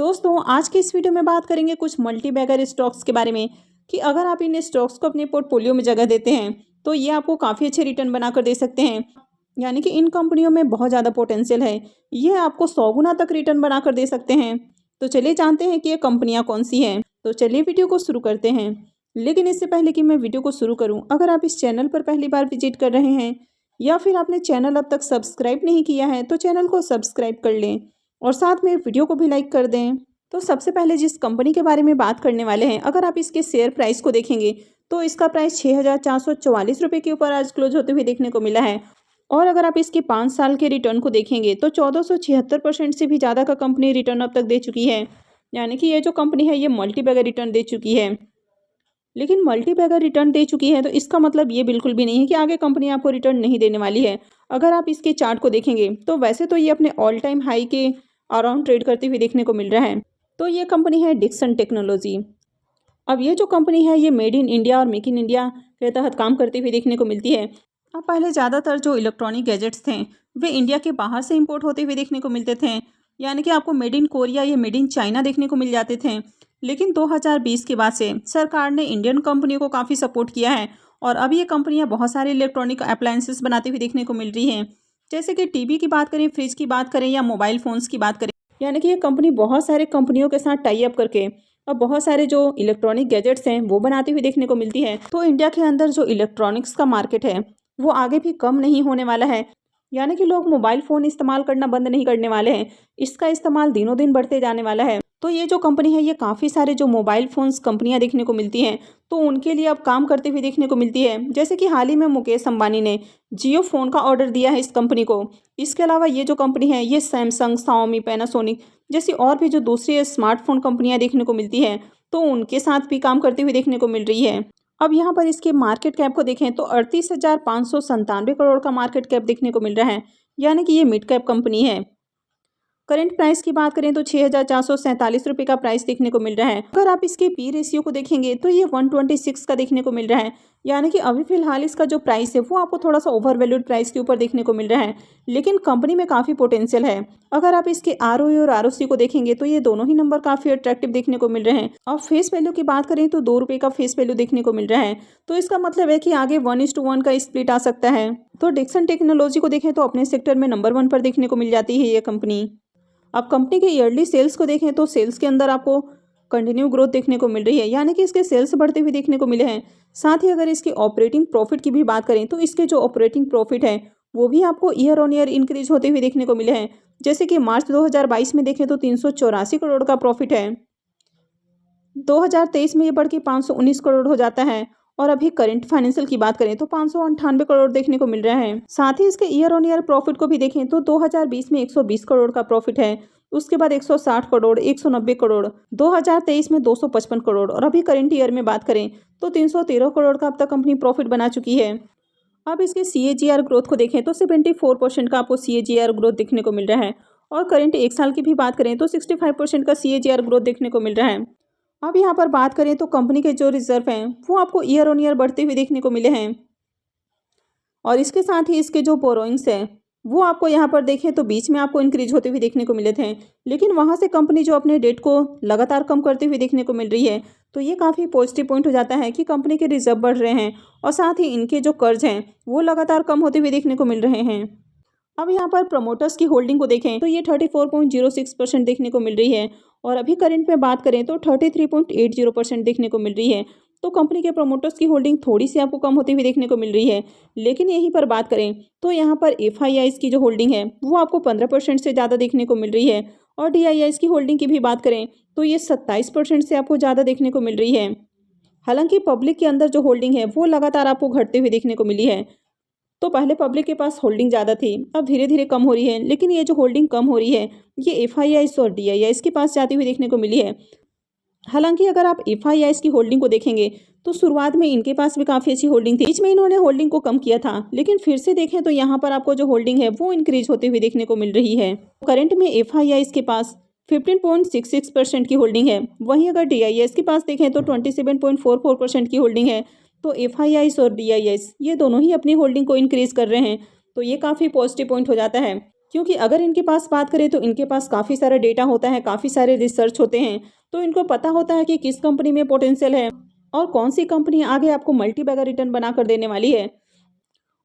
दोस्तों आज की इस वीडियो में बात करेंगे कुछ मल्टी बैगर स्टॉक्स के बारे में कि अगर आप इन स्टॉक्स को अपने पोर्टफोलियो में जगह देते हैं तो ये आपको काफ़ी अच्छे रिटर्न बनाकर दे सकते हैं। यानी कि इन कंपनियों में बहुत ज़्यादा पोटेंशियल है, ये आपको 100 गुना तक रिटर्न बनाकर दे सकते हैं। तो चलिए जानते हैं कि ये कंपनियां कौन सी हैं। तो चलिए वीडियो को शुरू करते हैं। लेकिन इससे पहले कि मैं वीडियो को शुरू करूँ, अगर आप इस चैनल पर पहली बार विजिट कर रहे हैं या फिर आपने चैनल अब तक सब्सक्राइब नहीं किया है तो चैनल को सब्सक्राइब कर लें और साथ में वीडियो को भी लाइक कर दें। तो सबसे पहले जिस कंपनी के बारे में बात करने वाले हैं, अगर आप इसके शेयर प्राइस को देखेंगे तो इसका प्राइस 6,444 रुपये के ऊपर आज क्लोज होते हुए देखने को मिला है। और अगर आप इसके 5 साल के रिटर्न को देखेंगे तो 1476% से भी ज़्यादा का कंपनी रिटर्न अब तक दे चुकी है। यानी कि ये जो कंपनी है ये मल्टी बैगर रिटर्न दे चुकी है। लेकिन मल्टी बैगर रिटर्न दे चुकी है तो इसका मतलब ये बिल्कुल भी नहीं है कि आगे कंपनी आपको रिटर्न नहीं देने वाली है। अगर आप इसके चार्ट को देखेंगे तो वैसे तो ये अपने ऑल टाइम हाई के अराउंड ट्रेड करते हुए देखने को मिल रहा है। तो ये कंपनी है डिक्सन टेक्नोलॉजी। अब ये जो कंपनी है ये मेड इन इंडिया और मेक इन इंडिया के तहत काम करते हुए देखने को मिलती है। अब पहले ज़्यादातर जो इलेक्ट्रॉनिक गैजेट्स थे वे इंडिया के बाहर से इंपोर्ट होते हुए देखने को मिलते थे, यानी कि आपको मेड इन कोरिया या मेड इन चाइना देखने को मिल जाते थे। लेकिन 2020 के बाद से सरकार ने इंडियन कंपनियों को काफ़ी सपोर्ट किया है और अब ये कंपनियां बहुत सारे इलेक्ट्रॉनिक अप्लायंसेस बनाते हुए देखने को मिल रही हैं। जैसे कि टीवी की बात करें, फ्रिज की बात करें या मोबाइल फ़ोन्स की बात करें, यानी कि ये कंपनी बहुत सारे कंपनियों के साथ टाई अप करके अब बहुत सारे जो इलेक्ट्रॉनिक गैजेट्स हैं वो बनाते हुए देखने को मिलती है। तो इंडिया के अंदर जो इलेक्ट्रॉनिक्स का मार्केट है वो आगे भी कम नहीं होने वाला है। यानी कि लोग मोबाइल फ़ोन इस्तेमाल करना बंद नहीं करने वाले हैं, इसका इस्तेमाल दिनों दिन बढ़ते जाने वाला है। तो ये जो कंपनी है ये काफ़ी सारे जो मोबाइल फ़ोन्स कंपनियां देखने को मिलती हैं तो उनके लिए अब काम करते हुए देखने को मिलती है। जैसे कि हाल ही में मुकेश अंबानी ने जियो फ़ोन का ऑर्डर दिया है इस कंपनी को। इसके अलावा ये जो कंपनी है ये सैमसंग, शाओमी, पैनासोनिक जैसी और भी जो दूसरी स्मार्टफोन कंपनियां देखने को मिलती है तो उनके साथ भी काम करते हुए देखने को मिल रही है। अब यहाँ पर इसके मार्केट कैप को देखें तो 38,597 करोड़ का मार्केट कैप देखने को मिल रहा है, यानी कि ये मिड कैप कंपनी है। करंट प्राइस की बात करें तो 6,447 रुपये का प्राइस देखने को मिल रहा है। अगर आप इसके पी रेशियो को देखेंगे तो ये 126 का देखने को मिल रहा है, यानी कि अभी फिलहाल इसका जो प्राइस है वो आपको थोड़ा सा ओवर वैल्यूड प्राइस के ऊपर देखने को मिल रहा है। लेकिन कंपनी में काफ़ी पोटेंशियल है। अगर आप इसके ROE और ROC को देखेंगे तो ये दोनों ही नंबर काफ़ी अट्रैक्टिव देखने को मिल रहे हैं। और फेस वैल्यू की बात करें तो 2 रुपये का फेस वैल्यू देखने को मिल रहा है। तो इसका मतलब है कि आगे 1:1 का स्प्लिट आ सकता है। तो डिक्सन टेक्नोलॉजी को देखें तो अपने सेक्टर में नंबर 1 पर देखने को मिल जाती है ये कंपनी। अब कंपनी के ईयरली सेल्स को देखें तो सेल्स के अंदर आपको कंटिन्यू ग्रोथ देखने को मिल रही है, यानी कि इसके सेल्स बढ़ते हुए देखने को मिले हैं। साथ ही अगर इसके ऑपरेटिंग प्रॉफिट की भी बात करें तो इसके जो ऑपरेटिंग प्रॉफिट है वो भी आपको ईयर ऑन ईयर इंक्रीज होते हुए देखने को मिले हैं। जैसे कि मार्च 2022 में देखें तो 384 करोड़ का प्रॉफिट है, 2023 में ये बढ़ के 519 करोड़ हो जाता है और अभी करंट फाइनेंशियल की बात करें तो 598 करोड़ देखने को मिल रहा है। साथ ही इसके ईयर ऑन ईयर प्रॉफिट को भी देखें तो 2020 में 120 करोड़ का प्रॉफिट है, उसके बाद 160 करोड़, 190 करोड़, 2023 में 255 करोड़ और अभी करंट ईयर में बात करें तो 313 करोड़ का अब तक कंपनी प्रॉफिट बना चुकी है। अब इसके CAGR ग्रोथ को देखें तो 74% का आपको CAGR ग्रोथ देखने को मिल रहा है और करंट 1 साल की भी बात करें तो 65% का CAGR ग्रोथ देखने को मिल रहा है। अब यहाँ पर बात करें तो कंपनी के जो रिजर्व हैं वो आपको ईयर ऑन ईयर बढ़ते हुए देखने को मिले हैं और इसके साथ ही इसके जो बोरोइंग्स हैं वो आपको यहाँ पर देखें तो बीच में आपको इंक्रीज होते हुए देखने को मिले थे, लेकिन वहाँ से कंपनी जो अपने डेट को लगातार कम करते हुए देखने को मिल रही है। तो ये काफ़ी पॉजिटिव पॉइंट हो जाता है कि कंपनी के रिजर्व बढ़ रहे हैं और साथ ही इनके जो कर्ज हैं वो लगातार कम होते हुए देखने को मिल रहे हैं। अब यहाँ पर प्रमोटर्स की होल्डिंग को देखें तो ये 34.06% देखने को मिल रही है और अभी करंट में बात करें तो 33.80% देखने को मिल रही है। तो कंपनी के प्रमोटर्स की होल्डिंग थोड़ी सी आपको कम होती हुई देखने को मिल रही है। लेकिन यहीं पर बात करें तो यहाँ पर FIIs की जो होल्डिंग है वो आपको 15% से ज़्यादा देखने को मिल रही है और DIIs की होल्डिंग की भी बात करें तो ये 27% से आपको ज़्यादा देखने को मिल रही है। हालांकि पब्लिक के अंदर जो होल्डिंग है वो लगातार आपको घटते हुए देखने को मिली है। तो पहले पब्लिक के पास होल्डिंग ज़्यादा थी, अब धीरे धीरे कम हो रही है, लेकिन ये जो होल्डिंग कम हो रही है ये FIIs और DIIs के पास जाती हुई देखने को मिली है। हालांकि अगर आप FIIs की होल्डिंग को देखेंगे तो शुरुआत में इनके पास भी काफ़ी अच्छी होल्डिंग थी, बीच में इन्होंने होल्डिंग को कम किया था, लेकिन फिर से देखें तो यहाँ पर आपको जो होल्डिंग है वो इंक्रीज होते हुए देखने को मिल रही है। करंट में FIIs के पास 15.66% की होल्डिंग है, वहीं अगर DIIs के पास देखें तो 27.44% की होल्डिंग है। तो FIIs और DIIs ये दोनों ही अपनी होल्डिंग को इंक्रीज कर रहे हैं, तो ये काफ़ी पॉजिटिव पॉइंट हो जाता है। क्योंकि अगर इनके पास बात करें तो इनके पास काफ़ी सारा डेटा होता है, काफ़ी सारे रिसर्च होते हैं, तो इनको पता होता है कि किस कंपनी में पोटेंशियल है और कौन सी कंपनी आगे आपको मल्टी बैगर रिटर्न बना कर देने वाली है।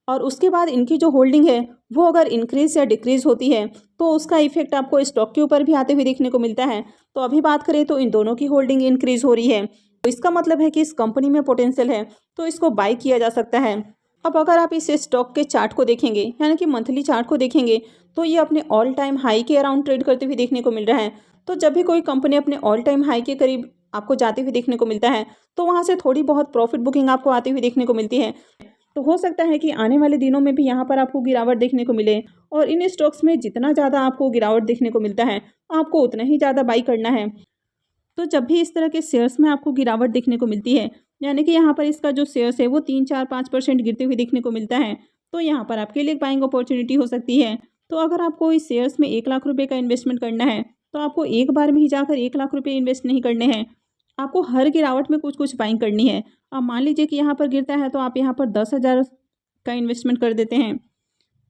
और उसके बाद इनकी जो होल्डिंग है वो अगर इंक्रीज़ या डिक्रीज़ होती है तो उसका इफेक्ट आपको स्टॉक के ऊपर भी आते हुए देखने को मिलता है। तो अभी बात करें तो इन दोनों की होल्डिंग इंक्रीज़ हो रही है, तो इसका मतलब है कि इस कंपनी में पोटेंशियल है, तो इसको बाय किया जा सकता है। अब अगर आप इस स्टॉक के चार्ट को देखेंगे, यानी कि मंथली चार्ट को देखेंगे, तो ये अपने ऑल टाइम हाई के अराउंड ट्रेड करते हुए देखने को मिल रहा है। तो जब भी कोई कंपनी अपने ऑल टाइम हाई के करीब आपको जाते हुए देखने को मिलता है, तो वहाँ से थोड़ी बहुत प्रॉफिट बुकिंग आपको आती हुई देखने को मिलती है। तो हो सकता है कि आने वाले दिनों में भी यहाँ पर आपको गिरावट देखने को मिले, और इन स्टॉक्स में जितना ज़्यादा आपको गिरावट देखने को मिलता है, आपको उतना ही ज़्यादा बाई करना है। तो जब भी इस तरह के शेयर्स में आपको गिरावट देखने को मिलती है, यानी कि यहाँ पर इसका जो शेयर्स है वो 3-4-5% गिरते हुए देखने को मिलता है, तो यहाँ पर आपके लिए एक बाइंग अपॉर्चुनिटी हो सकती है। तो अगर आपको इस शेयर्स में 1 लाख रुपये का इन्वेस्टमेंट करना है, तो आपको एक बार में ही जाकर 1 लाख रुपये इन्वेस्ट नहीं करने हैं, आपको हर गिरावट में कुछ कुछ बाइंग करनी है। अब मान लीजिए कि यहाँ पर गिरता है तो आप यहाँ पर 10,000 का इन्वेस्टमेंट कर देते हैं,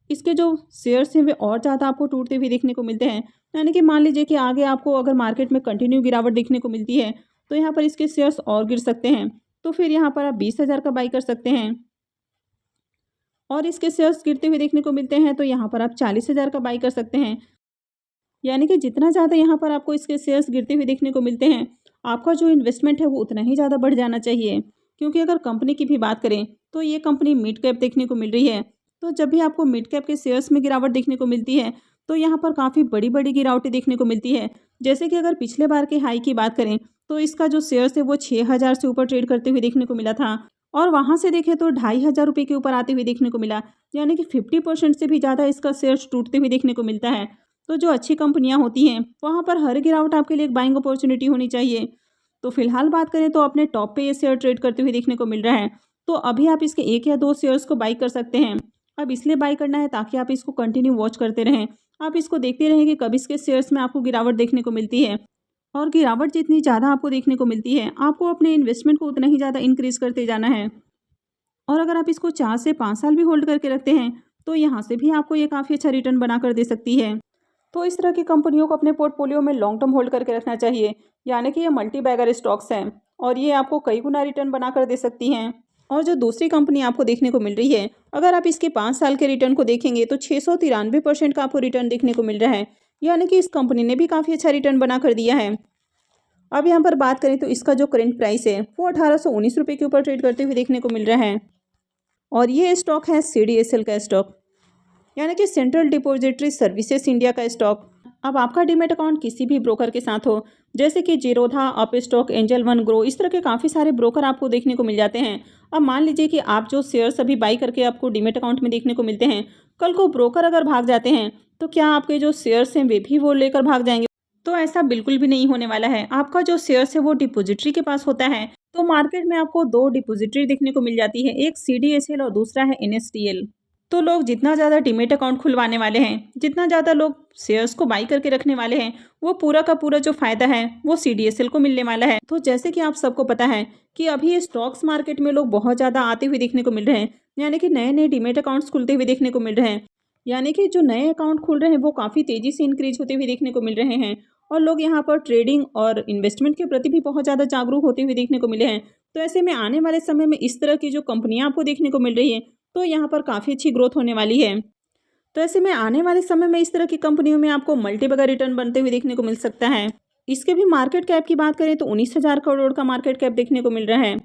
इसके जो शेयर्स हैं वे और ज़्यादा आपको टूटते हुए देखने को मिलते हैं। यानी कि मान लीजिए कि आगे आपको अगर मार्केट में कंटिन्यू गिरावट देखने को मिलती है, तो यहाँ पर इसके शेयर्स और गिर सकते हैं। तो फिर यहाँ पर आप 20,000 का बाई कर सकते हैं, और इसके शेयर्स गिरते हुए देखने को मिलते हैं तो यहाँ पर आप 40,000 का बाई कर सकते हैं। यानी कि जितना ज़्यादा यहाँ पर आपको इसके शेयर्स गिरते हुए देखने को मिलते हैं, आपका जो इन्वेस्टमेंट है वो उतना ही ज़्यादा बढ़ जाना चाहिए। क्योंकि अगर कंपनी की भी बात करें तो ये कंपनी मिड कैप देखने को मिल रही है। तो जब भी आपको मिड कैप के शेयर्स में गिरावट देखने को मिलती है, तो यहाँ पर काफ़ी बड़ी बड़ी गिरावटें देखने को मिलती है। जैसे कि अगर पिछले बार के हाई की बात करें तो इसका जो शेयर्स है वो 6,000 से ऊपर ट्रेड करते हुए देखने को मिला था, और वहाँ से देखें तो 2,500 रुपये के ऊपर आते हुए देखने को मिला। यानी कि 50% से भी ज़्यादा इसका शेयर्स टूटते हुए देखने को मिलता है। तो जो अच्छी कंपनियां होती हैं वहाँ पर हर गिरावट आपके लिए एक बाइंग अपॉर्चुनिटी होनी चाहिए। तो फिलहाल बात करें तो अपने टॉप पे ये शेयर ट्रेड करते हुए देखने को मिल रहा है, तो अभी आप इसके 1 या 2 शेयर्स को बाई कर सकते हैं। अब इसलिए बाई करना है ताकि आप इसको कंटिन्यू वॉच करते रहें, आप इसको देखते रहें कि कब इसके शेयर्स में आपको गिरावट देखने को मिलती है। और गिरावट जितनी ज़्यादा आपको देखने को मिलती है, आपको अपने इन्वेस्टमेंट को उतना ही ज़्यादा इंक्रीज़ करते जाना है। और अगर आप इसको 4 से 5 साल भी होल्ड करके रखते हैं, तो यहाँ से भी आपको ये काफ़ी अच्छा रिटर्न बना कर दे सकती है। तो इस तरह की कंपनियों को अपने पोर्टफोलियो में लॉन्ग टर्म होल्ड करके रखना चाहिए। यानी कि ये मल्टी बैगर स्टॉक्स हैं, और ये आपको कई गुना रिटर्न बनाकर दे सकती हैं। और जो दूसरी कंपनी आपको देखने को मिल रही है, अगर आप इसके 5 साल के रिटर्न को देखेंगे तो 693% का आपको रिटर्न देखने को मिल रहा है। यानी कि इस कंपनी ने भी काफ़ी अच्छा रिटर्न बना कर दिया है। अब यहाँ पर बात करें तो इसका जो करेंट प्राइस है वो 1,819 रुपये के ऊपर ट्रेड करते हुए देखने को मिल रहा है। और ये स्टॉक है CDSL का स्टॉक, यानी कि सेंट्रल डिपॉजिटरी सर्विसेज इंडिया का स्टॉक। अब आपका डीमैट अकाउंट किसी भी ब्रोकर के साथ हो, जैसे कि Zerodha, up stock, angel one grow, इस तरह के काफ़ी सारे ब्रोकर आपको देखने को मिल जाते हैं। अब मान लीजिए कि आप जो शेयर्स अभी बाई करके आपको डीमैट अकाउंट में देखने को मिलते हैं, कल को ब्रोकर अगर भाग जाते हैं तो क्या आपके जो शेयर्स हैं वे भी वो लेकर भाग जाएंगे? तो ऐसा बिल्कुल भी नहीं होने वाला है। आपका जो शेयर्स है वो डिपॉजिटरी के पास होता है। तो मार्केट में आपको 2 डिपॉजिटरी देखने को मिल जाती है, एक CDSL और दूसरा है NSDL। तो लोग जितना ज़्यादा डीमैट अकाउंट खुलवाने वाले हैं, जितना ज़्यादा लोग शेयर्स को बाई करके रखने वाले हैं, वो पूरा का पूरा जो फ़ायदा है वो CDSL को मिलने वाला है। तो जैसे कि आप सबको पता है कि अभी ये स्टॉक्स मार्केट में लोग बहुत ज़्यादा आते हुए देखने को मिल रहे हैं, यानी कि नए नए डीमैट अकाउंट्स खुलते हुए देखने को मिल रहे हैं। यानी कि जो नए अकाउंट खुल रहे हैं वो काफ़ी तेज़ी से इंक्रीज होते हुए देखने को मिल रहे हैं, और लोग यहाँ पर ट्रेडिंग और इन्वेस्टमेंट के प्रति भी बहुत ज़्यादा जागरूक होते हुए देखने को मिले हैं। तो ऐसे में आने वाले समय में इस तरह की जो कंपनियां आपको देखने को मिल रही है, तो यहाँ पर काफ़ी अच्छी ग्रोथ होने वाली है। तो ऐसे में आने वाले समय में इस तरह की कंपनियों में आपको मल्टी बगर रिटर्न बनते हुए देखने को मिल सकता है। इसके भी मार्केट कैप की बात करें तो 19,000 करोड़ का मार्केट कैप देखने को मिल रहा है।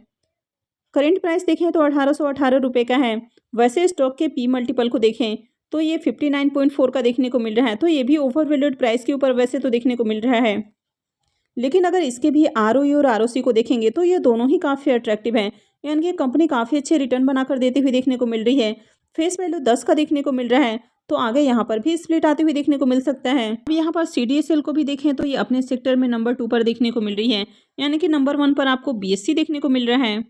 करेंट प्राइस देखें तो 1,818 रुपये का है। वैसे स्टॉक के पी मल्टीपल को देखें तो ये 59.4 का देखने को मिल रहा है, तो ये भी ओवर वैल्यूड प्राइस के ऊपर वैसे तो देखने को मिल रहा है। लेकिन अगर इसके भी ROE और ROC को देखेंगे तो ये दोनों ही काफ़ी अट्रैक्टिव हैं, यानी कि कंपनी काफ़ी अच्छे रिटर्न बनाकर देते हुए देखने को मिल रही है। फेस वैल्यू 10 का देखने को मिल रहा है, तो आगे यहाँ पर भी स्प्लिट आते हुए देखने को मिल सकता है। अब यहाँ पर CDSL को भी देखें तो ये अपने सेक्टर में नंबर 2 पर देखने को मिल रही है, यानी कि नंबर 1 पर आपको BSC देखने को मिल रहा है।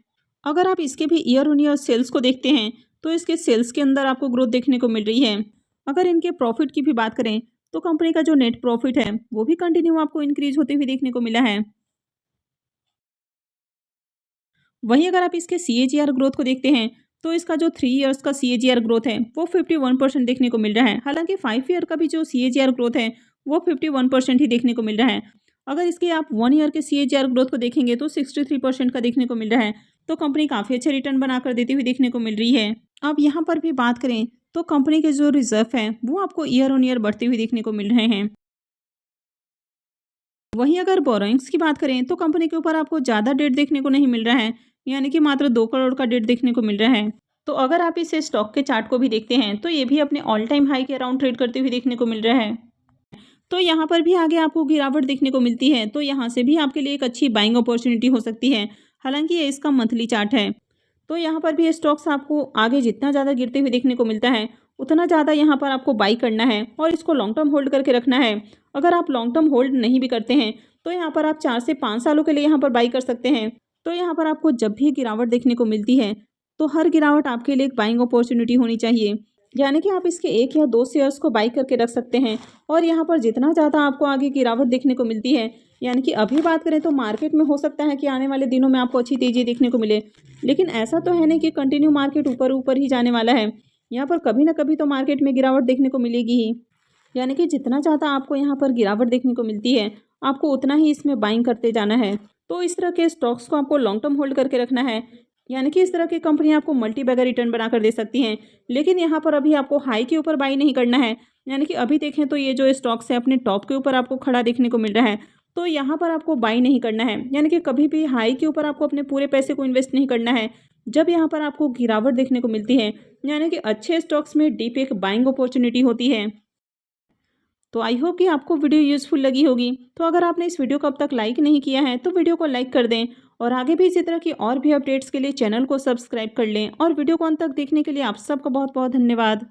अगर आप इसके भी ईयर ऑन ईयर सेल्स को देखते हैं तो इसके सेल्स के अंदर आपको ग्रोथ देखने को मिल रही है। अगर इनके प्रॉफिट की भी बात करें तो कंपनी का जो नेट प्रॉफिट है वो भी कंटिन्यू आपको इंक्रीज होते हुए देखने को मिला है। वहीं अगर आप इसके CAGR ग्रोथ को देखते हैं तो इसका जो 3 ईयर्स का CAGR ग्रोथ है वो 51% देखने को मिल रहा है। हालांकि 5 ईयर का भी जो CAGR ग्रोथ है वो 51% ही देखने को मिल रहा है। अगर इसके आप 1 ईयर के CAGR ग्रोथ को देखेंगे तो 63% का देखने को मिल रहा है। तो कंपनी काफ़ी अच्छे रिटर्न बनाकर देती हुई देखने को मिल रही है। अब यहाँ पर भी बात करें तो कंपनी के जो रिजर्व हैं वो आपको ईयर ऑन ईयर बढ़ते हुए देखने को मिल रहे हैं। वहीं अगर बोरोइंग्स की बात करें तो कंपनी के ऊपर आपको ज़्यादा डेट देखने को नहीं मिल रहा है, यानी कि मात्र 2 करोड़ का डेट देखने को मिल रहा है। तो अगर आप इस स्टॉक के चार्ट को भी देखते हैं तो ये भी अपने ऑल टाइम हाई के अराउंड ट्रेड करते हुए देखने को मिल रहा है। तो यहाँ पर भी आगे आपको गिरावट देखने को मिलती है, तो यहाँ से भी आपके लिए एक अच्छी बाइंग अपॉर्चुनिटी हो सकती है। हालांकि ये इसका मंथली चार्ट है। तो यहाँ पर भी स्टॉक्स आपको आगे जितना ज़्यादा गिरते हुए देखने को मिलता है उतना ज़्यादा यहाँ पर आपको बाई करना है और इसको लॉन्ग टर्म होल्ड करके रखना है। अगर आप लॉन्ग टर्म होल्ड नहीं भी करते हैं तो यहाँ पर आप 4 से 5 सालों के लिए यहाँ पर बाई कर सकते हैं। तो यहाँ पर आपको जब भी गिरावट देखने को मिलती है तो हर गिरावट आपके लिए एक बाइंग अपॉर्चुनिटी होनी चाहिए, यानी कि आप इसके 1 या 2 शेयर्स को बाई करके रख सकते हैं। और यहाँ पर जितना ज़्यादा आपको आगे गिरावट देखने को मिलती है, यानी कि अभी बात करें तो मार्केट में हो सकता है कि आने वाले दिनों में आपको अच्छी तेज़ी देखने को मिले, लेकिन ऐसा तो है नहीं कि कंटिन्यू मार्केट ऊपर ऊपर ही जाने वाला है। यहाँ पर कभी ना कभी तो मार्केट में गिरावट देखने को मिलेगी ही, यानी कि जितना ज़्यादा आपको यहाँ पर गिरावट देखने को मिलती है आपको उतना ही इसमें बाइंग करते जाना है। तो इस तरह के स्टॉक्स को आपको लॉन्ग टर्म होल्ड करके रखना है, यानी कि इस तरह की कंपनी आपको मल्टी बैगर रिटर्न बनाकर दे सकती हैं। लेकिन यहाँ पर अभी आपको हाई के ऊपर बाई नहीं करना है, यानी कि अभी देखें तो ये जो स्टॉक्स है अपने टॉप के ऊपर आपको खड़ा देखने को मिल रहा है, तो यहाँ पर आपको बाई नहीं करना है, यानी कि कभी भी हाई के ऊपर आपको अपने पूरे पैसे को इन्वेस्ट नहीं करना है। जब यहाँ पर आपको गिरावट देखने को मिलती है, यानी कि अच्छे स्टॉक्स में डीप एक बाइंग अपॉर्चुनिटी होती है। तो आई होप कि आपको वीडियो यूज़फुल लगी होगी। तो अगर आपने इस वीडियो को अब तक लाइक नहीं किया है तो वीडियो को लाइक कर दें और आगे भी इसी तरह की और भी अपडेट्स के लिए चैनल को सब्सक्राइब कर लें। और वीडियो को अंत तक देखने के लिए आप सबका बहुत बहुत धन्यवाद।